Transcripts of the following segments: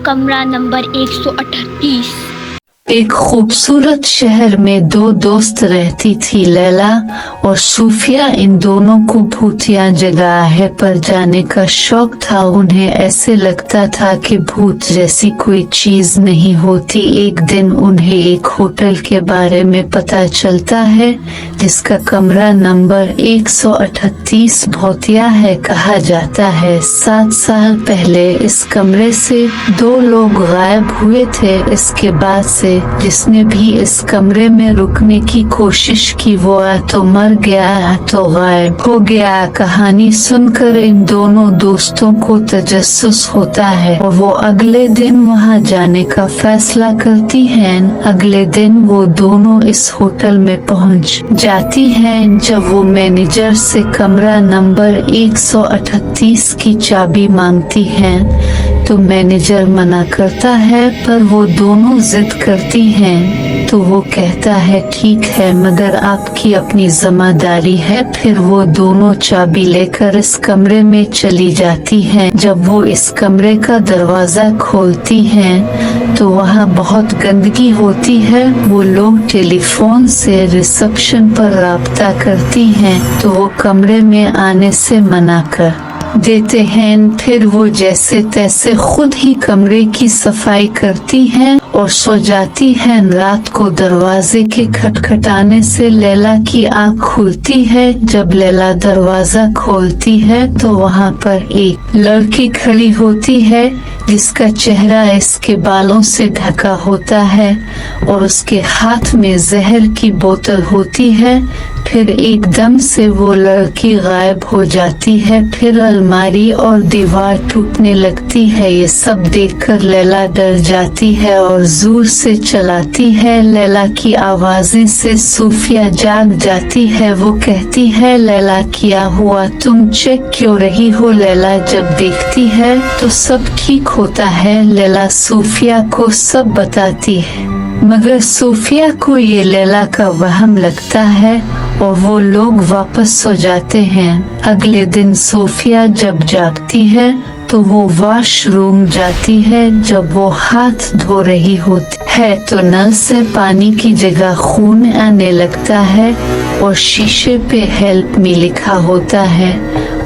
कमरा नंबर 138। एक खूबसूरत शहर में दो दोस्त रहती थी, लैला और सूफिया। इन दोनों को भूतिया जगह पर जाने का शौक था। उन्हें ऐसे लगता था कि भूत जैसी कोई चीज नहीं होती। एक दिन उन्हें एक होटल के बारे में पता चलता है जिसका कमरा नंबर 138 भूतिया है कहा जाता है। 7 साल पहले इस कमरे से 2 लोग गायब हुए थे। इसके बाद से जिसने भी इस कमरे में रुकने की कोशिश की वो या तो मर गया या तो गायब हो गया। कहानी सुनकर इन दोनों दोस्तों को तजस्सुस होता है और वो अगले दिन वहां जाने का फैसला करती हैं। अगले दिन वो दोनों इस होटल में पहुंच जाती हैं। जब वो मैनेजर से कमरा नंबर 138 की चाबी मांगती हैं तो मैनेजर मना करता है, पर वो दोनों जिद करती हैं तो वो कहता है ठीक है मगर आपकी अपनी जिम्मेदारी है। फिर वो दोनों चाबी लेकर इस कमरे में चली जाती हैं। जब वो इस कमरे का दरवाजा खोलती हैं तो वहाँ बहुत गंदगी होती है। वो लोग टेलीफोन से रिसेप्शन पर राब्ता करती हैं तो वो कमरे में आने से मना कर देते हैं। फिर वो जैसे तैसे खुद ही कमरे की सफाई करती हैं और सो जाती हैं। रात को दरवाजे के खटखटाने से लैला की आंख खुलती है। जब लैला दरवाजा खोलती है तो वहाँ पर एक लड़की खड़ी होती है जिसका चेहरा इसके बालों से ढका होता है और उसके हाथ में जहर की बोतल होती है। फिर एकदम से वो लड़की गायब हो जाती है। फिर अलमारी और दीवार टूटने लगती है। ये सब देखकर लैला डर जाती है और जोर से चलाती है। लैला की आवाज़ें से सूफिया जाग जाती है। वो कहती है लैला क्या हुआ, तुम चेक क्यों रही हो? लैला जब देखती है तो सब ठीक होता है। लैला सूफिया को सब बताती है मगर सूफिया को ये लैला का वहम लगता है और वो लोग वापस सो जाते हैं। अगले दिन सूफिया जब जागती है तो वो वॉशरूम जाती है। जब वो हाथ धो रही होती है तो नल से पानी की जगह खून आने लगता है और शीशे पे हेल्प मी लिखा होता है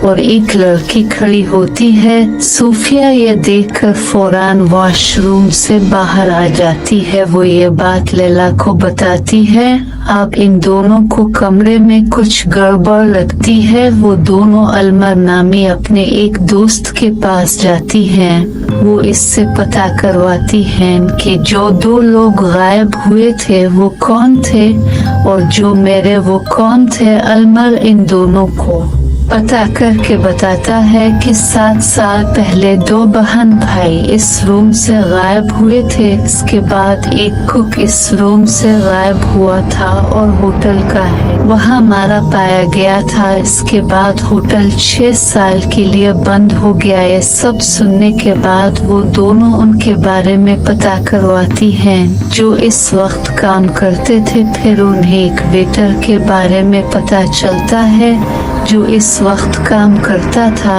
और एक लड़की खड़ी होती है। सूफिया ये देखकर फौरन वॉशरूम से बाहर आ जाती है। वो ये बात लैला को बताती है। अब इन दोनों को कमरे में कुछ गड़बड़ लगती है। वो दोनों अलमर नामी अपने एक दोस्त के पास जाती हैं। वो इससे पता करवाती हैं कि जो 2 लोग गायब हुए थे वो कौन थे और जो मेरे वो कौन थे। अलमर इन दोनों को पता करके बताता है कि 7 साल पहले 2 बहन भाई इस रूम से गायब हुए थे। इसके बाद एक कुक इस रूम से गायब हुआ था और होटल का है वहाँ मारा पाया गया था। इसके बाद होटल 6 साल के लिए बंद हो गया। ये सब सुनने के बाद वो दोनों उनके बारे में पता करवाती हैं जो इस वक्त काम करते थे। फिर उन्हें एक वेटर के बारे में पता चलता है जो इस वक्त काम करता था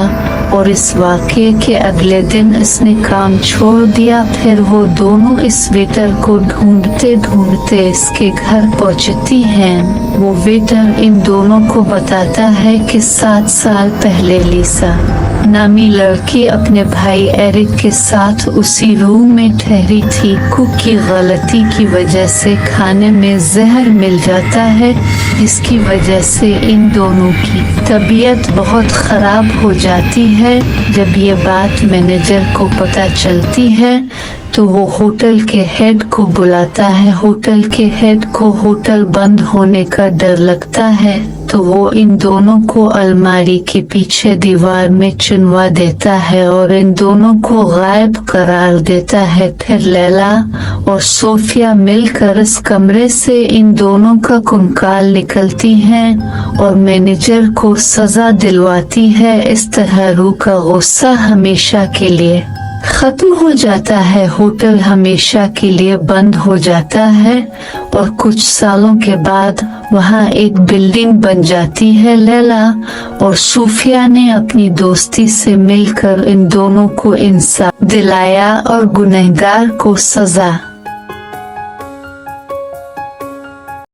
और इस वाक़ये के अगले दिन इसने काम छोड़ दिया। फिर वो दोनों इस वेटर को ढूंढते ढूंढते इसके घर पहुंचती हैं। वो वेटर इन दोनों को बताता है कि 7 साल पहले लीसा नामी लड़की अपने भाई एरिक के साथ उसी रूम में ठहरी थी। कुक की गलती की वजह से खाने में जहर मिल जाता है जिसकी वजह से इन दोनों की तबीयत बहुत खराब हो जाती है। जब ये बात मैनेजर को पता चलती है तो वो होटल के हेड को बुलाता है। होटल के हेड को होटल बंद होने का डर लगता है तो वो इन दोनों को अलमारी के पीछे दीवार में चुनवा देता है और इन दोनों को गायब करार देता है। फिर लैला और सूफिया मिलकर इस कमरे से इन दोनों का कंकाल निकलती हैं और मैनेजर को सजा दिलवाती है। इस तरह रूह का गुस्सा हमेशा के लिए खत्म हो जाता है, होटल हमेशा के लिए बंद हो जाता है और कुछ सालों के बाद वहाँ एक बिल्डिंग बन जाती है। लैला और सूफिया ने अपनी दोस्ती से मिलकर इन दोनों को इंसाफ दिलाया और गुनहगार को सजा